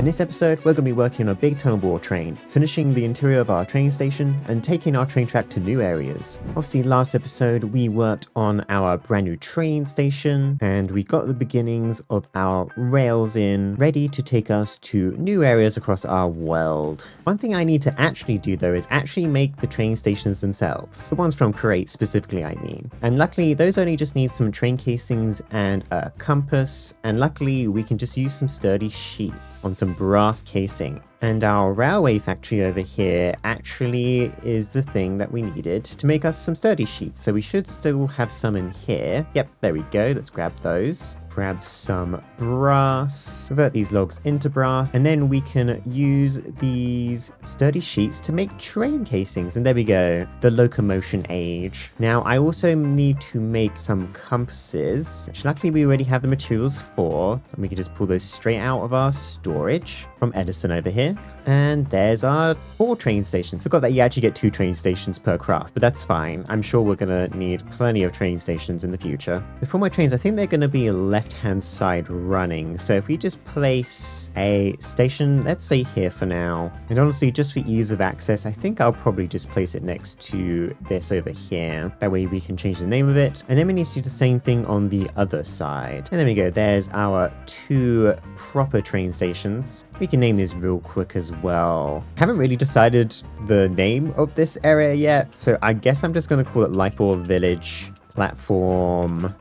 In this episode, we're going to be working on a big tunnel bore train, finishing the interior of our train station and taking our train track to new areas. Obviously, last episode we worked on our brand new train station and we got the beginnings of our rails in, ready to take us to new areas across our world. One thing I need to actually do though is actually make the train stations themselves, the ones from Create specifically I mean. And luckily those only just need some train casings and a compass, and luckily we can just use some sturdy sheets on some brass casing. And our railway factory over here actually is the thing that we needed to make us some sturdy sheets. So we should still have some in here. Yep, there we go. Let's grab those. Grab some brass, convert these logs into brass, and then we can use these sturdy sheets to make train casings. And there we go, the locomotion age. Now I also need to make some compasses, which luckily we already have the materials for, and we can just pull those straight out of our storage from Edison over here. And there's our 4 train stations. Forgot that you actually get 2 train stations per craft, but that's fine. I'm sure we're gonna need plenty of train stations in the future. Before my trains, I think they're gonna be left-hand side running. So if we just place a station, let's say here for now. And honestly, just for ease of access, I think I'll probably just place it next to this over here. That way we can change the name of it. And then we need to do the same thing on the other side. And there we go. There's our 2 proper train stations. We can name these real quick as well. Haven't really decided the name of this area yet, so I guess I'm just going to call it Life or Village Platform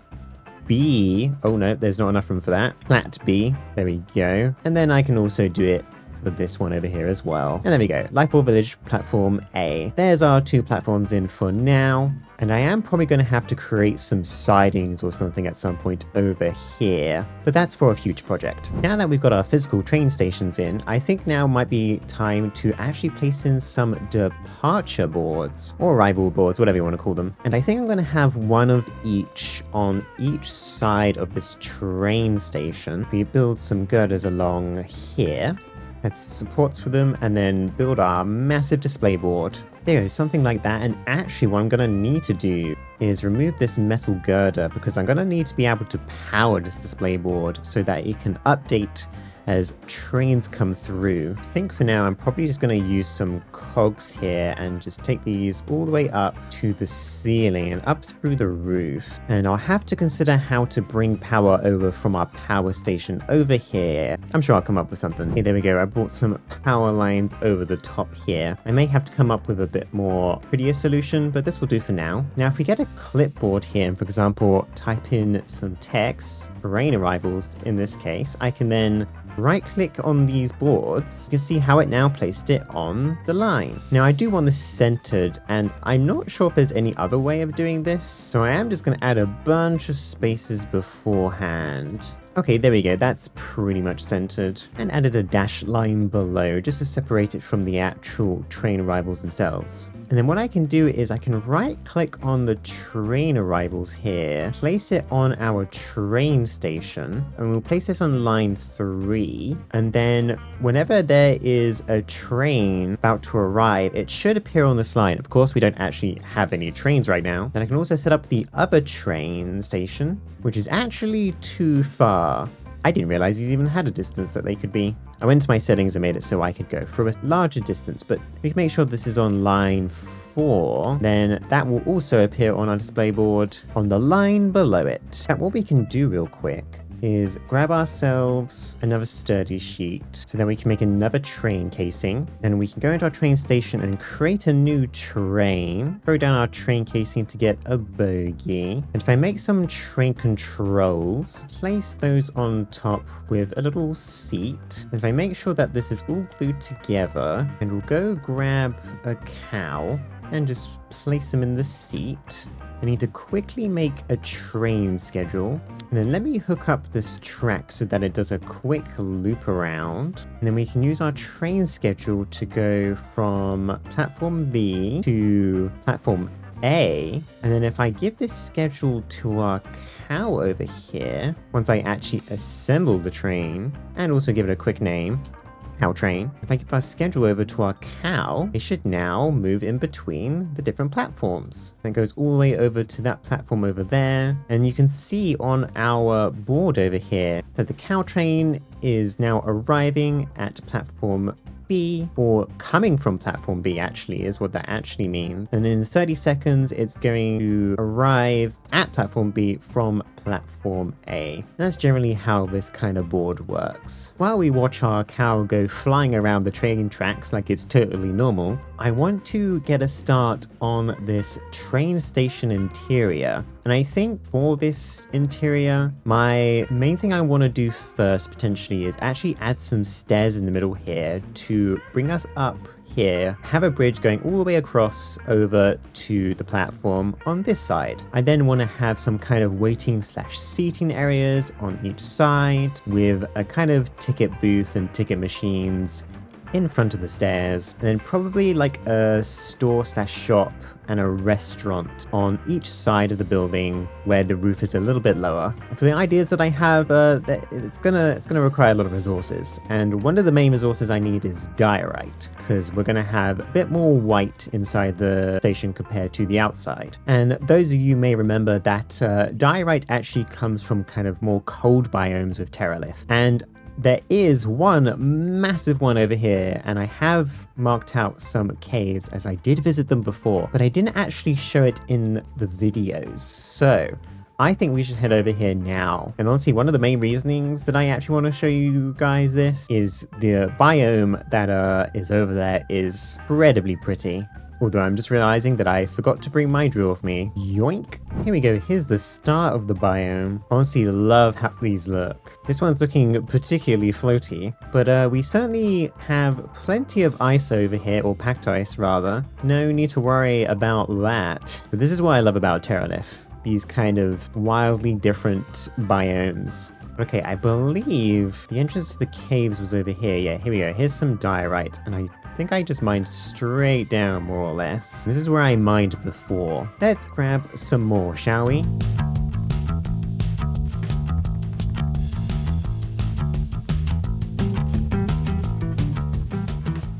B. Oh no, there's not enough room for that. Plat B. There we go. And then I can also do it for this one over here as well. And there we go. Life or Village Platform A. There's our 2 platforms in for now. And I am probably going to have to create some sidings or something at some point over here, but that's for a future project. Now that we've got our physical train stations in, I think now might be time to actually place in some departure boards, or arrival boards, whatever you want to call them. And I think I'm going to have one of each on each side of this train station. We build some girders along here. Add supports for them, and then build our massive display board. There is something like that, and actually what I'm going to need to do is remove this metal girder because I'm going to need to be able to power this display board so that it can update as trains come through. I think for now I'm probably just going to use some cogs here and just take these all the way up to the ceiling and up through the roof. And I'll have to consider how to bring power over from our power station over here. I'm sure I'll come up with something. Okay, there we go. I brought some power lines over the top here. I may have to come up with a bit more prettier solution, but this will do for now. Now if we get a clipboard here and for example type in some text, train arrivals in this case, I can then right click on these boards. You can see how it now placed it on the line. Now I do want this centered, and I'm not sure if there's any other way of doing this, so I am just going to add a bunch of spaces beforehand. Okay, there we go. That's pretty much centered. And added a dash line below just to separate it from the actual train arrivals themselves. And then what I can do is I can right click on the train arrivals here, place it on our train station, and we'll place this on line 3. And then whenever there is a train about to arrive, it should appear on this line. Of course, we don't actually have any trains right now. Then I can also set up the other train station, which is actually too far. I didn't realize these even had a distance that they could be. I went to my settings and made it so I could go for a larger distance, but we can make sure this is on line 4. Then that will also appear on our display board on the line below it. Now, what we can do real quick is grab ourselves another sturdy sheet so that we can make another train casing, and we can go into our train station and create a new train, throw down our train casing to get a bogie, and if I make some train controls, place those on top with a little seat, and if I make sure that this is all glued together, and we'll go grab a cow and just place them in the seat. I need to quickly make a train schedule, and then let me hook up this track so that it does a quick loop around, and then we can use our train schedule to go from platform B to platform A, and then if I give this schedule to our cow over here, once I actually assemble the train, and also give it a quick name, cow train. If I give our schedule over to our cow, it should now move in between the different platforms. And it goes all the way over to that platform over there. And you can see on our board over here that the cow train is now arriving at platform B, or coming from platform B actually is what that actually means. And in 30 seconds, it's going to arrive at platform B from platform A. And that's generally how this kind of board works. While we watch our cow go flying around the train tracks like it's totally normal, I want to get a start on this train station interior. And I think for this interior, my main thing I want to do first potentially is actually add some stairs in the middle here to bring us up here, have a bridge going all the way across over to the platform on this side. I then want to have some kind of waiting / seating areas on each side with a kind of ticket booth and ticket machines in front of the stairs, and then probably like a store / shop and a restaurant on each side of the building where the roof is a little bit lower. For the ideas that I have, it's gonna require a lot of resources, and one of the main resources I need is diorite, because we're gonna have a bit more white inside the station compared to the outside. And those of you may remember that diorite actually comes from kind of more cold biomes with Terralith, and there is one massive one over here, and I have marked out some caves as I did visit them before, but I didn't actually show it in the videos. So I think we should head over here now. And honestly, one of the main reasonings that I actually want to show you guys this is the biome that is over there is incredibly pretty. Although I'm just realizing that I forgot to bring my drill with me. Yoink! Here we go, here's the start of the biome. Honestly, love how these look. This one's looking particularly floaty, but we certainly have plenty of ice over here, or packed ice rather. No need to worry about that. But this is what I love about Terralith. These kind of wildly different biomes. Okay, I believe the entrance to the caves was over here. Yeah, here we go. Here's some diorite, and I think I just mined straight down, more or less. This is where I mined before. Let's grab some more, shall we?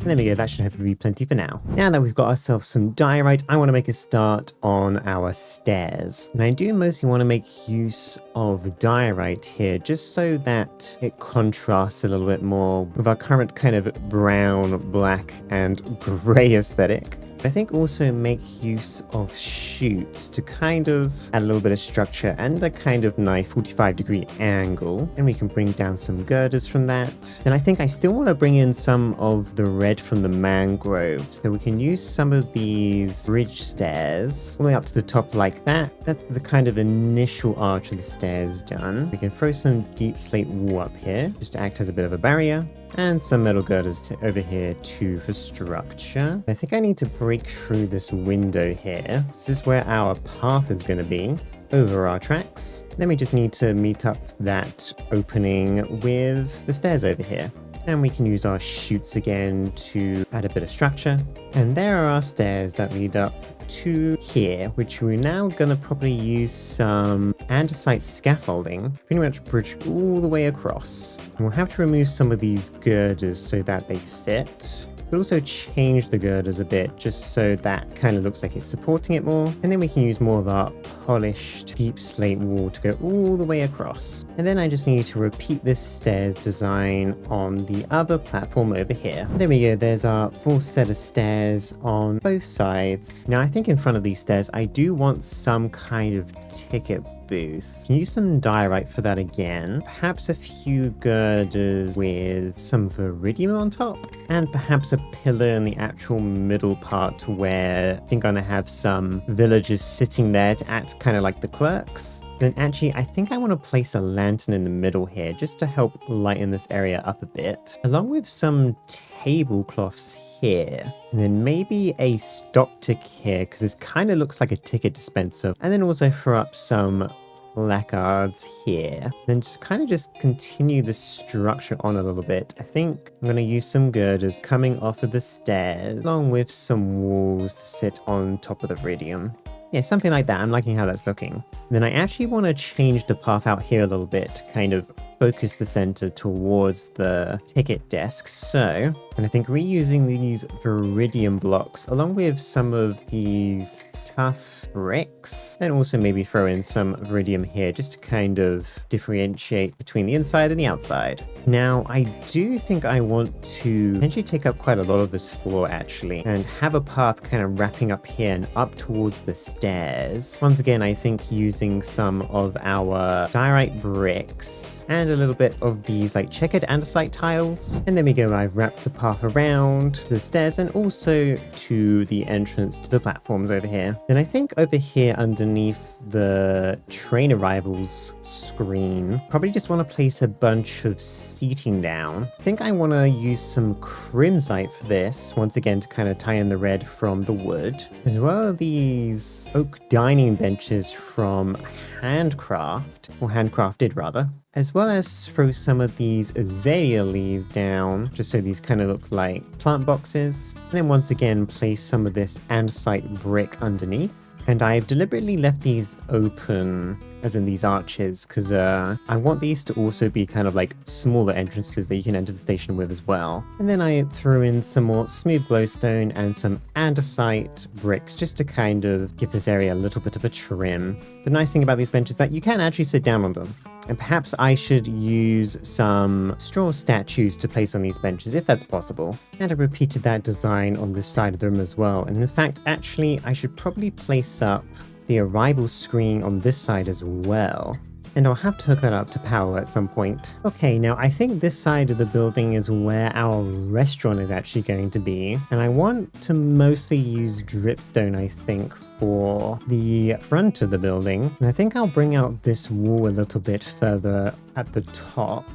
There we go, that should hopefully be plenty for now. Now that we've got ourselves some diorite, I want to make a start on our stairs. And I do mostly want to make use of diorite here, just so that it contrasts a little bit more with our current kind of brown, black, and grey aesthetic. I think also make use of chutes to kind of add a little bit of structure and a kind of nice 45-degree angle. And we can bring down some girders from that. And I think I still want to bring in some of the red from the mangrove. So we can use some of these bridge stairs all the way up to the top like that. That's the kind of initial arch of the stairs done. We can throw some deep slate wall up here just to act as a bit of a barrier. And some metal girders over here too for structure. I think I need to break through this window here. This is where our path is going to be over our tracks. Then we just need to meet up that opening with the stairs over here. And we can use our chutes again to add a bit of structure. And there are our stairs that lead up to here, which we're now going to probably use some andesite scaffolding, pretty much bridge all the way across. And we'll have to remove some of these girders so that they fit. But also change the girders a bit just so that kind of looks like it's supporting it more. And then we can use more of our polished deep slate wall to go all the way across. And then I just need to repeat this stairs design on the other platform over here. There we go, there's our full set of stairs on both sides. Now I think in front of these stairs I do want some kind of ticket booth. Can use some diorite for that again. Perhaps a few girders with some viridium on top. And perhaps a pillar in the actual middle part where I think I'm gonna have some villagers sitting there to act kind of like the clerks. Then actually, I think I want to place a lantern in the middle here just to help lighten this area up a bit, along with some tablecloths here. And then maybe a stop tick here, because this kind of looks like a ticket dispenser. And then also throw up some placards here. Then just kind of just continue the structure on a little bit. I think I'm going to use some girders coming off of the stairs, along with some walls to sit on top of the viridium. Yeah, something like that. I'm liking how that's looking. Then I actually want to change the path out here a little bit, kind of focus the center towards the ticket desk. So, and I think reusing these Viridium blocks along with some of these tough bricks, and also maybe throw in some Viridium here just to kind of differentiate between the inside and the outside. Now, I do think I want to potentially take up quite a lot of this floor actually, and have a path kind of wrapping up here and up towards the stairs. Once again, I think using some of our diorite bricks and a little bit of these like checkered andesite tiles. And there we go, I've wrapped the path around to the stairs and also to the entrance to the platforms over here. Then I think over here underneath the train arrivals screen, probably just want to place a bunch of seating down. I think I want to use some crimsite for this, once again to kind of tie in the red from the wood, as well as these oak dining benches from handcrafted rather, as well as throw some of these azalea leaves down, just so these kind of look like plant boxes. And then once again, place some of this andesite brick underneath. And I've deliberately left these open, as in these arches, because I want these to also be kind of like smaller entrances that you can enter the station with as well. And then I threw in some more smooth glowstone and some andesite bricks just to kind of give this area a little bit of a trim. The nice thing about these benches is that you can actually sit down on them. And perhaps I should use some straw statues to place on these benches if that's possible. And I repeated that design on this side of the room as well. And in fact, actually, I should probably place up the arrival screen on this side as well. And I'll have to hook that up to power at some point. Okay, now I think this side of the building is where our restaurant is actually going to be. And I want to mostly use dripstone, I think, for the front of the building. And I think I'll bring out this wall a little bit further at the top,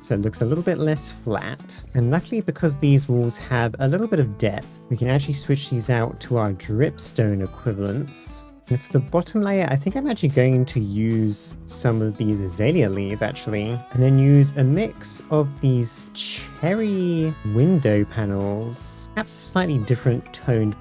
so it looks a little bit less flat. And luckily, because these walls have a little bit of depth, we can actually switch these out to our dripstone equivalents. And for the bottom layer, I think I'm actually going to use some of these azalea leaves actually, and then use a mix of these cherry window panels, perhaps a slightly different toned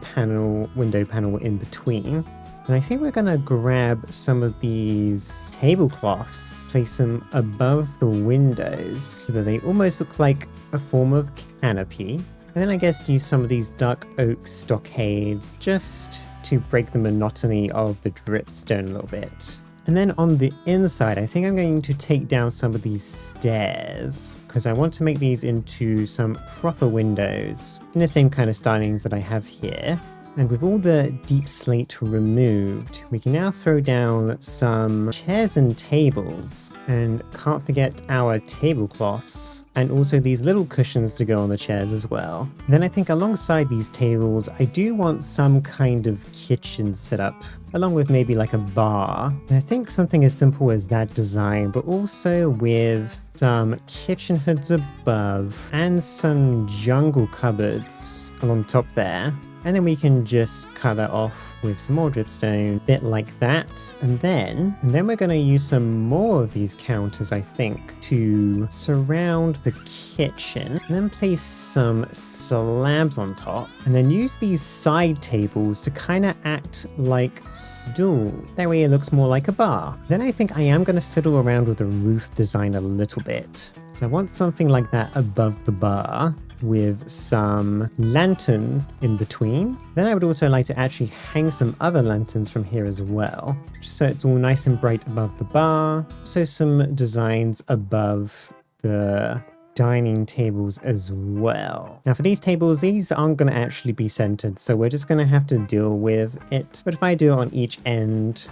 window panel in between. And I think we're gonna grab some of these tablecloths, place them above the windows so that they almost look like a form of canopy. And then I guess use some of these dark oak stockades just to break the monotony of the dripstone a little bit. And then on the inside, I think I'm going to take down some of these stairs because I want to make these into some proper windows in the same kind of stylings that I have here. And with all the deep slate removed, we can now throw down some chairs and tables. And can't forget our tablecloths, and also these little cushions to go on the chairs as well. Then I think alongside these tables, I do want some kind of kitchen set up, along with maybe like a bar. And I think something as simple as that design, but also with some kitchen hoods above and some jungle cupboards along top there. And then we can just cut that off with some more dripstone, a bit like that. And then we're going to use some more of these counters, I think, to surround the kitchen. And then place some slabs on top. And then use these side tables to kind of act like stool. That way it looks more like a bar. Then I think I am going to fiddle around with the roof design a little bit. So I want something like that above the bar, with some lanterns in between. Then I would also like to actually hang some other lanterns from here as well, just so it's all nice and bright above the bar. So some designs above the dining tables as well. Now for these tables, these aren't going to actually be centered, so we're just going to have to deal with it. But if I do it on each end,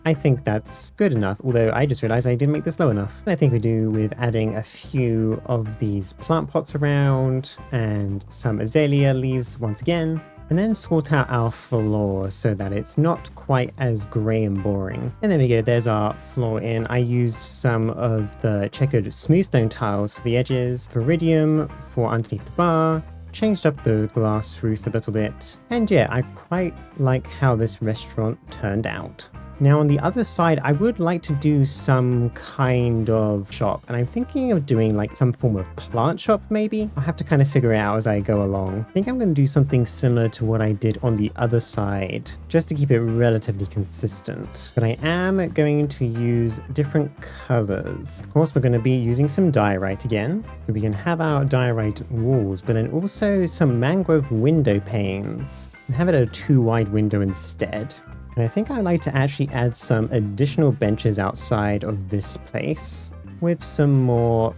I think that's good enough, although I just realized I didn't make this low enough. And I think we do with adding a few of these plant pots around and some azalea leaves once again, and then sort out our floor so that it's not quite as grey and boring. And there we go, there's our floor in. I used some of the checkered smoothstone tiles for the edges, Viridium for underneath the bar, changed up the glass roof a little bit, and yeah, I quite like how this restaurant turned out. Now on the other side, I would like to do some kind of shop, and I'm thinking of doing like some form of plant shop maybe. I'll have to kind of figure it out as I go along. I think I'm going to do something similar to what I did on the other side, just to keep it relatively consistent. But I am going to use different colors. Of course, we're going to be using some diorite again, so we can have our diorite walls, but then also some mangrove window panes, and have it a 2 wide window instead. And I think I'd like to actually add some additional benches outside of this place with some more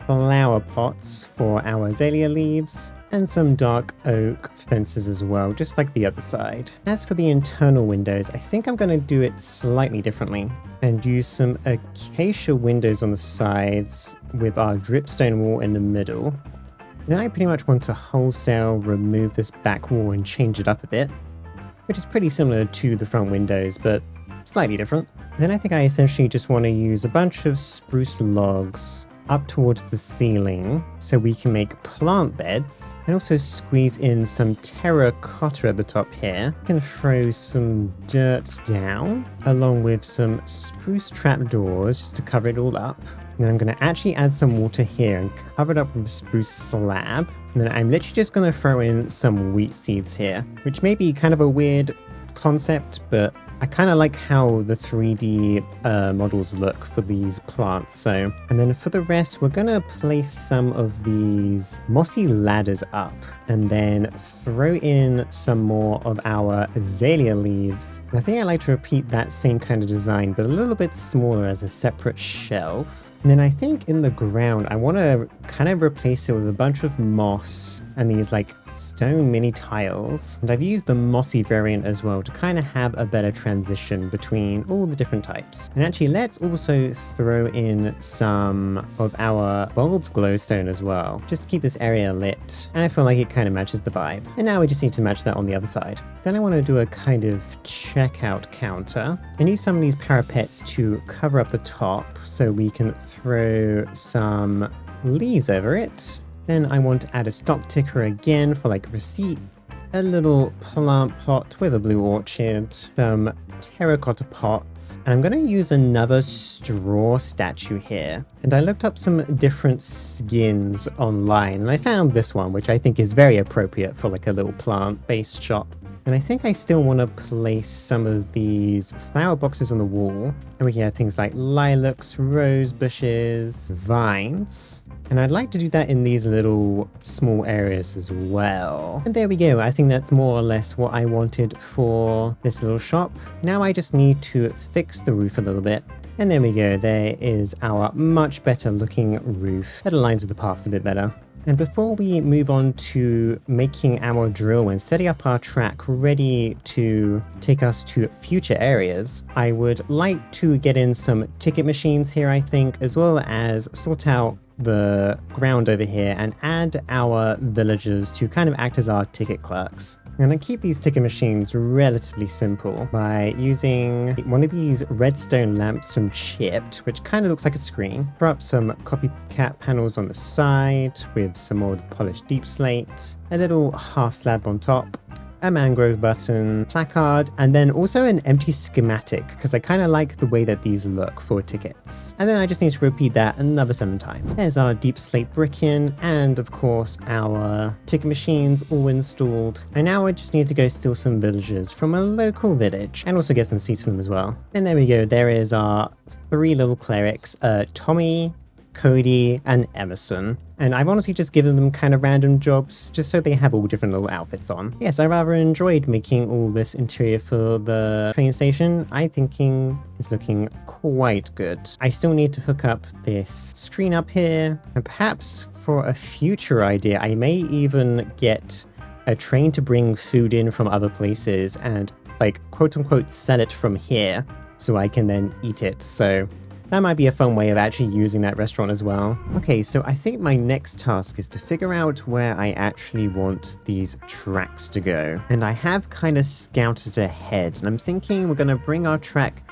flower pots for our azalea leaves and some dark oak fences as well, just like the other side. As for the internal windows, I think I'm going to do it slightly differently and use some acacia windows on the sides with our dripstone wall in the middle. Then I pretty much want to wholesale remove this back wall and change it up a bit, which is pretty similar to the front windows, but slightly different. Then I think I essentially just want to use a bunch of spruce logs up towards the ceiling so we can make plant beds, and also squeeze in some terracotta at the top here. I can throw some dirt down along with some spruce trapdoors just to cover it all up. And then I'm going to actually add some water here and cover it up with a spruce slab. And then I'm literally just going to throw in some wheat seeds here, which may be kind of a weird concept, but I kind of like how the 3D models look for these plants. And then for the rest, we're going to place some of these mossy ladders up and then throw in some more of our azalea leaves. And I think I like to repeat that same kind of design, but a little bit smaller as a separate shelf. And then I think in the ground, I want to kind of replace it with a bunch of moss and these like stone mini tiles. And I've used the mossy variant as well to kind of have a better transition between all the different types. And actually, let's also throw in some of our bulbed glowstone as well, just to keep this area lit. And I feel like it kind of matches the vibe. And now we just need to match that on the other side. Then I want to do a kind of checkout counter and use some of these parapets to cover up the top so we can throw some leaves over it. Then I want to add a stock ticker again for like receipts, a little plant pot with a blue orchid, some terracotta pots, and I'm going to use another straw statue here. And I looked up some different skins online and I found this one, which I think is very appropriate for like a little plant-based shop. And I think I still want to place some of these flower boxes on the wall. And we can add things like lilacs, rose bushes, vines. And I'd like to do that in these little small areas as well. And there we go. I think that's more or less what I wanted for this little shop. Now I just need to fix the roof a little bit. And there we go. There is our much better looking roof that aligns with the paths a bit better. And before we move on to making our drill and setting up our track ready to take us to future areas, I would like to get in some ticket machines here, I think, as well as sort out the ground over here and add our villagers to kind of act as our ticket clerks. I'm going to keep these ticket machines relatively simple by using one of these redstone lamps from Chipped, which kind of looks like a screen. Throw up some copycat panels on the side with some more of the polished deep slate, a little half slab on top, a mangrove button, placard, and then also an empty schematic, because I kind of like the way that these look for tickets. And then I just need to repeat that another 7 times. There's our deep slate brick in, and of course our ticket machines all installed. And now I just need to go steal some villagers from a local village, and also get some seeds for them as well. And there we go, there is our 3 little clerics, Tommy, Cody, and Emerson. And I've honestly just given them kind of random jobs just so they have all different little outfits on. Yes, I rather enjoyed making all this interior for the train station. I'm thinking it's looking quite good. I still need to hook up this screen up here, and perhaps for a future idea, I may even get a train to bring food in from other places and like quote unquote sell it from here so I can then eat it. So that might be a fun way of actually using that restaurant as well. Okay, so I think my next task is to figure out where I actually want these tracks to go. And I have kind of scouted ahead, and I'm thinking we're going to bring our track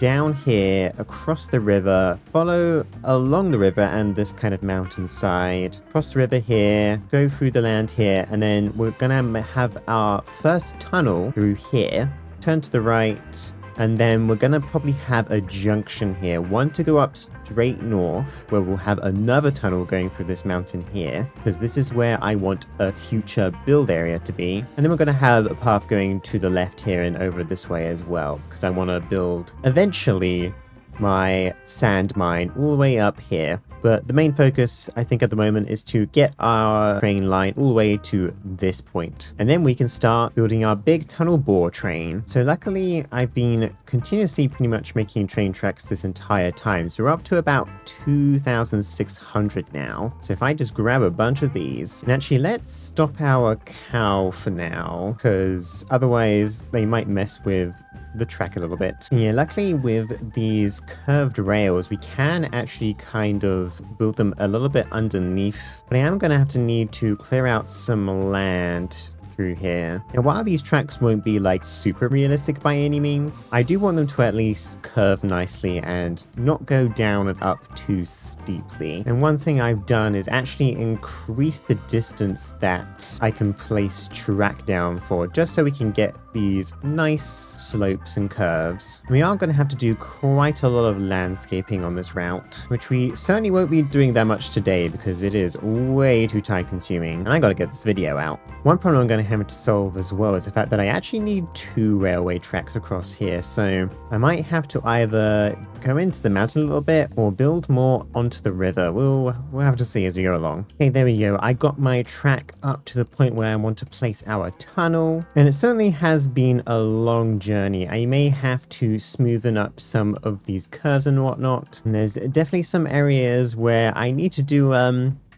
down here, across the river, follow along the river and this kind of mountainside, cross the river here, go through the land here, and then we're going to have our first tunnel through here, turn to the right, And then we're going to probably have a junction here. One to go up straight north, where we'll have another tunnel going through this mountain here, because this is where I want a future build area to be. And then we're going to have a path going to the left here and over this way as well, because I want to build eventually my sand mine all the way up here. But the main focus, I think, at the moment is to get our train line all the way to this point. And then we can start building our big tunnel bore train. So luckily, I've been continuously pretty much making train tracks this entire time. So we're up to about 2,600 now. So if I just grab a bunch of these, and actually let's stop our cow for now, because otherwise they might mess with the track a little bit. Yeah, luckily with these curved rails, we can actually kind of build them a little bit underneath, but I am going to have to need to clear out some land through here. Now, while these tracks won't be like super realistic by any means, I do want them to at least curve nicely and not go down and up too steeply. And one thing I've done is actually increase the distance that I can place track down for, just so we can get these nice slopes and curves. We are going to have to do quite a lot of landscaping on this route, which we certainly won't be doing that much today because it is way too time consuming, and I got to get this video out. One problem I'm going to have to solve as well is the fact that I actually need 2 railway tracks across here, so I might have to either go into the mountain a little bit or build more onto the river. We'll have to see as we go along. Okay, there we go. I got my track up to the point where I want to place our tunnel, and it certainly has been a long journey. I may have to smoothen up some of these curves and whatnot, and there's definitely some areas where I need to do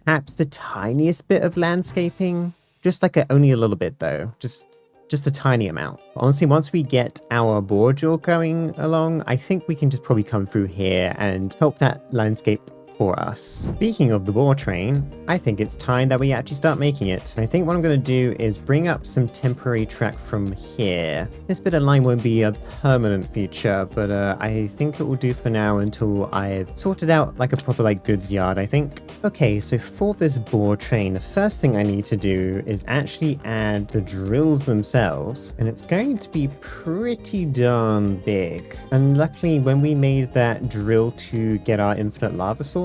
perhaps the tiniest bit of landscaping, just like only a little bit though, just a tiny amount. Honestly, once we get our bore drill going along, I think we can just probably come through here and help that landscape for us. Speaking of the bore train, I think it's time that we actually start making it. I think what I'm going to do is bring up some temporary track from here. This bit of line won't be a permanent feature, but I think it will do for now until I've sorted out like a proper goods yard, I think. Okay, so for this bore train, the first thing I need to do is actually add the drills themselves, and it's going to be pretty darn big. And luckily, when we made that drill to get our infinite lava source,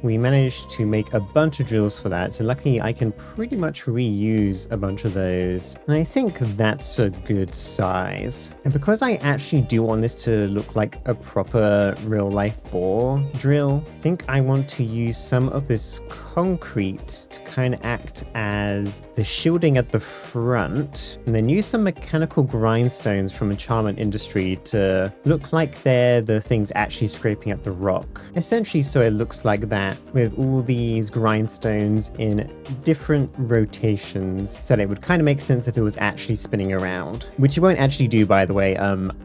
we managed to make a bunch of drills for that, so luckily I can pretty much reuse a bunch of those, and I think that's a good size. And because I actually do want this to look like a proper real-life bore drill, I think I want to use some of this concrete to kind of act as the shielding at the front, and then use some mechanical grindstones from Enchantment Industry to look like they're the things actually scraping at the rock. Essentially, so it looks like that with all these grindstones in different rotations, so that it would kind of make sense if it was actually spinning around, which you won't actually do, by the way.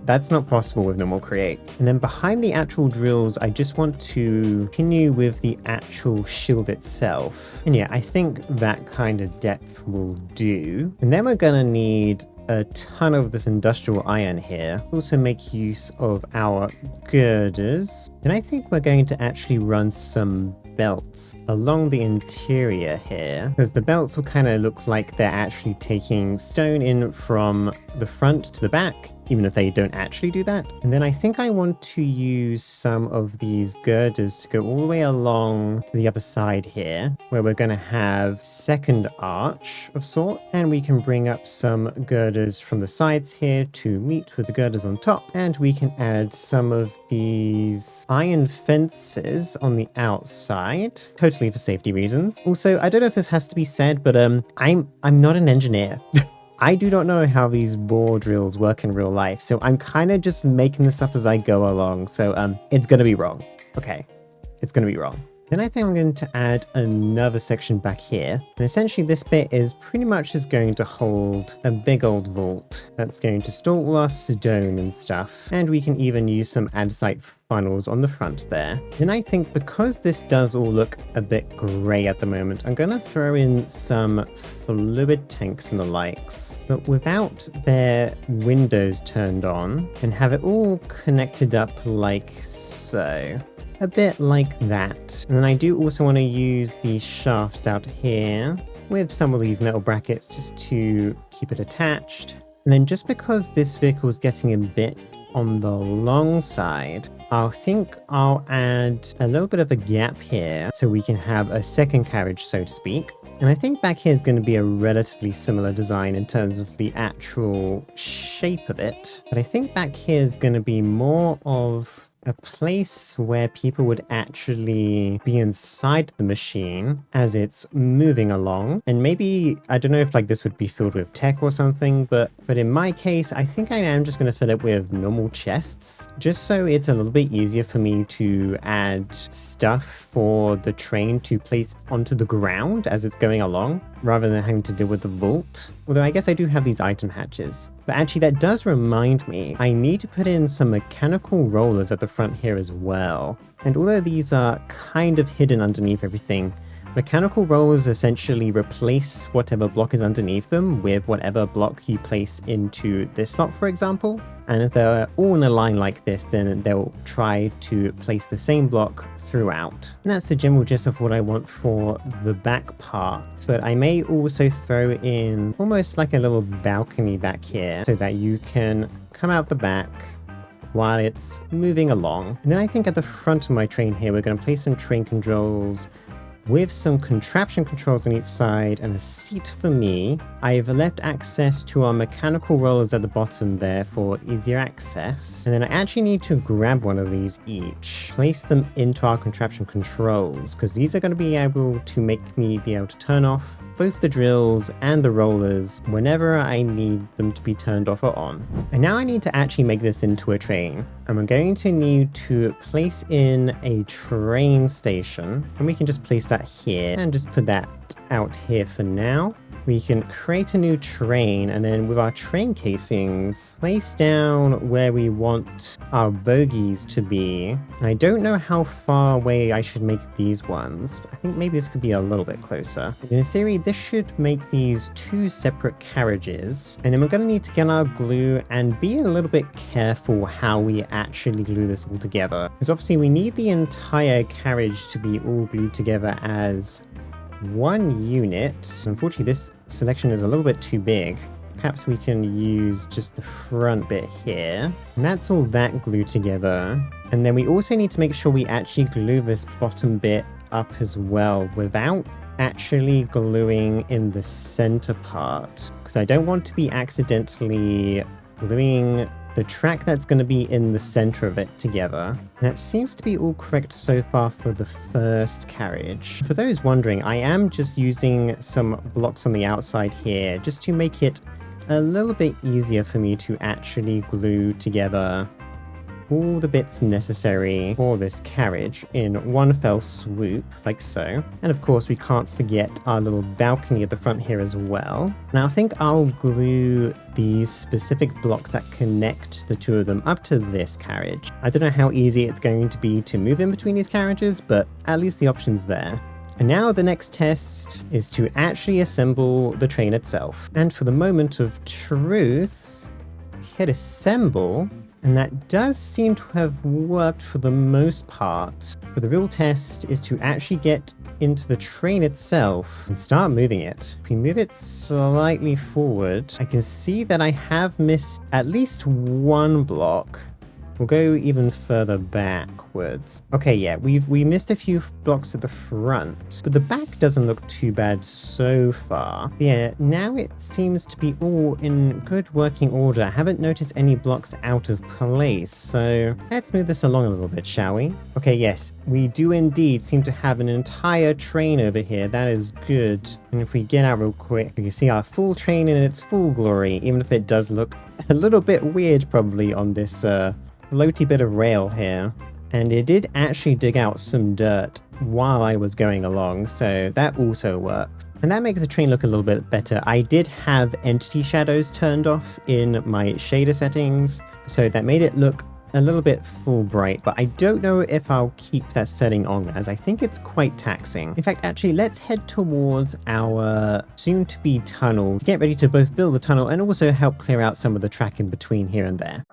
That's not possible with normal create. And then behind the actual drills, I just want to continue with the actual shield itself, and yeah, I think that kind of depth will do. And then we're gonna need a ton of this industrial iron here. Also make use of our girders, and I think we're going to actually run some belts along the interior here, because the belts will kind of look like they're actually taking stone in from the front to the back, even if they don't actually do that. And then I think I want to use some of these girders to go all the way along to the other side here, where we're going to have second arch of sort, and we can bring up some girders from the sides here to meet with the girders on top, and we can add some of these iron fences on the outside, totally for safety reasons. Also, I don't know if this has to be said, but I'm not an engineer. I do not know how these bore drills work in real life, so I'm kind of just making this up as I go along, so it's gonna be wrong. Okay, it's gonna be wrong. Then I think I'm going to add another section back here, and essentially this bit is pretty much just going to hold a big old vault that's going to store all our stone and stuff, and we can even use some andesite funnels on the front there. And I think because this does all look a bit grey at the moment, I'm going to throw in some fluid tanks and the likes, but without their windows turned on, and have it all connected up like so. A bit like that. And then I do also want to use these shafts out here with some of these metal brackets just to keep it attached. And then just because this vehicle is getting a bit on the long side, I think I'll add a little bit of a gap here so we can have a second carriage, so to speak. And I think back here is going to be a relatively similar design in terms of the actual shape of it. But I think back here is going to be more of a place where people would actually be inside the machine as it's moving along. And maybe, I don't know if like this would be filled with tech or something, but in my case, I think I am just going to fill it with normal chests, just so it's a little bit easier for me to add stuff for the train to place onto the ground as it's going along, rather than having to deal with the vault. Although I guess I do have these item hatches. But actually that does remind me, I need to put in some mechanical rollers at the front here as well. And although these are kind of hidden underneath everything, mechanical rollers essentially replace whatever block is underneath them with whatever block you place into this slot, for example. And if they're all in a line like this, then they'll try to place the same block throughout. And that's the general gist of what I want for the back part. But I may also throw in almost like a little balcony back here so that you can come out the back while it's moving along. And then I think at the front of my train here, we're going to place some train controls with some contraption controls on each side and a seat for me. I've left access to our mechanical rollers at the bottom there for easier access. And then I actually need to grab one of these each, place them into our contraption controls, because these are going to be able to make me be able to turn off both the drills and the rollers whenever I need them to be turned off or on. And now I need to actually make this into a train. And I'm going to need to place in a train station, and we can just place that here and just put that out here for now. We can create a new train, and then with our train casings, place down where we want our bogies to be. And I don't know how far away I should make these ones. I think maybe this could be a little bit closer. In theory, this should make these two separate carriages. And then we're going to need to get our glue and be a little bit careful how we actually glue this all together. Because obviously we need the entire carriage to be all glued together as one unit. Unfortunately, this selection is a little bit too big. Perhaps we can use just the front bit here. And that's all that glued together. And then we also need to make sure we actually glue this bottom bit up as well without actually gluing in the center part, because I don't want to be accidentally gluing the track that's going to be in the center of it together. And that seems to be all correct so far for the first carriage. For those wondering, I am just using some blocks on the outside here just to make it a little bit easier for me to actually glue together all the bits necessary for this carriage in one fell swoop, like so. And of course, we can't forget our little balcony at the front here as well. Now I think I'll glue these specific blocks that connect the two of them up to this carriage. I don't know how easy it's going to be to move in between these carriages, but at least the option's there. And now the next test is to actually assemble the train itself. And for the moment of truth, hit assemble. And that does seem to have worked for the most part. But the real test is to actually get into the train itself and start moving it. If we move it slightly forward, I can see that I have missed at least one block. We'll go even further backwards. Okay, yeah, we missed a few blocks at the front, but the back doesn't look too bad so far. Yeah, now it seems to be all in good working order. I haven't noticed any blocks out of place, so let's move this along a little bit, shall we? Okay, yes, we do indeed seem to have an entire train over here. That is good. And if we get out real quick, we can see our full train in its full glory, even if it does look a little bit weird probably on this floaty bit of rail here. And it did actually dig out some dirt while I was going along, so that also works. And that makes the train look a little bit better. I did have entity shadows turned off in my shader settings, so that made it look a little bit full bright, but I don't know if I'll keep that setting on, as I think it's quite taxing. In fact, actually, let's head towards our soon-to-be tunnel to get ready to both build the tunnel and also help clear out some of the track in between here and there.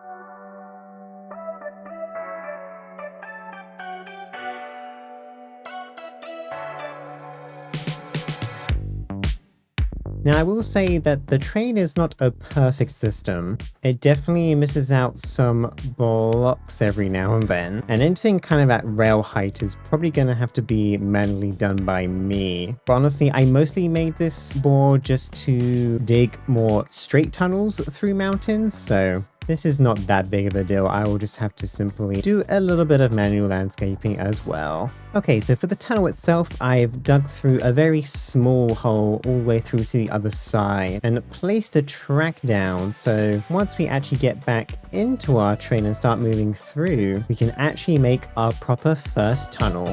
Now, I will say that the train is not a perfect system. It definitely misses out some blocks every now and then, and anything kind of at rail height is probably going to have to be manually done by me. But honestly, I mostly made this board just to dig more straight tunnels through mountains, so this is not that big of a deal. I will just have to simply do a little bit of manual landscaping as well. Okay, so for the tunnel itself, I've dug through a very small hole all the way through to the other side and placed a track down, so once we actually get back into our train and start moving through, we can actually make our proper first tunnel.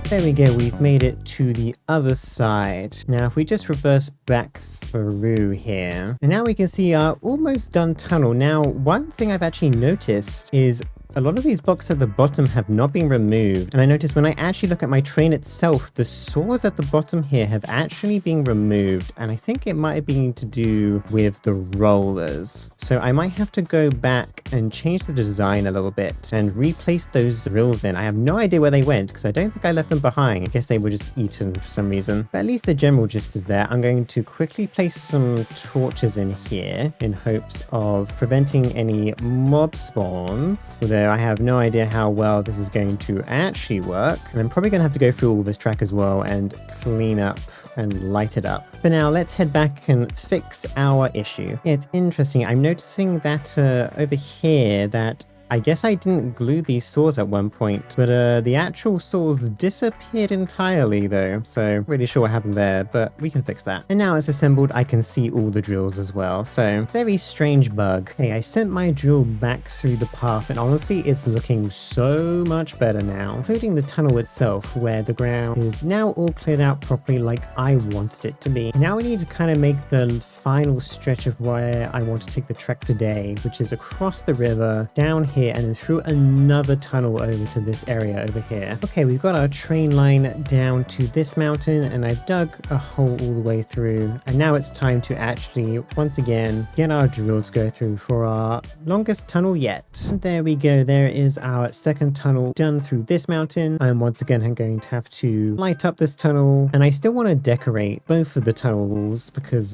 There we go, we've made it to the other side. Now if we just reverse back through here, and now we can see our almost done tunnel. Now one thing I've actually noticed is a lot of these blocks at the bottom have not been removed, and I noticed when I actually look at my train itself, the saws at the bottom here have actually been removed, and I think it might have been to do with the rollers. So I might have to go back and change the design a little bit and replace those drills in. I have no idea where they went because I don't think I left them behind. I guess they were just eaten for some reason, but at least the general gist is there. I'm going to quickly place some torches in here in hopes of preventing any mob spawns, although I have no idea how well this is going to actually work. And I'm probably going to have to go through all this track as well and clean up and light it up. For now, let's head back and fix our issue. Yeah, it's interesting. I'm noticing that over here that I guess I didn't glue these saws at one point, but the actual saws disappeared entirely though, so not really sure what happened there, but we can fix that. And now it's assembled, I can see all the drills as well, so very strange bug. Hey, I sent my drill back through the path, and honestly, it's looking so much better now, including the tunnel itself, where the ground is now all cleared out properly like I wanted it to be. Now we need to kind of make the final stretch of where I want to take the trek today, which is across the river, down here, and then through another tunnel over to this area over here. Okay, we've got our train line down to this mountain, and I've dug a hole all the way through, and now it's time to actually once again get our drill to go through for our longest tunnel yet. There we go, there is our second tunnel done through this mountain. And once again I'm going to have to light up this tunnel, and I still want to decorate both of the tunnel walls because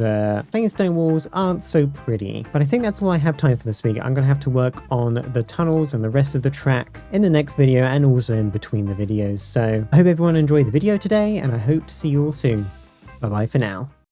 plain stone walls aren't so pretty. But I think that's all I have time for this week. I'm gonna have to work on the tunnels and the rest of the track in the next video, and also in between the videos. So I hope everyone enjoyed the video today, and I hope to see you all soon. Bye bye for now.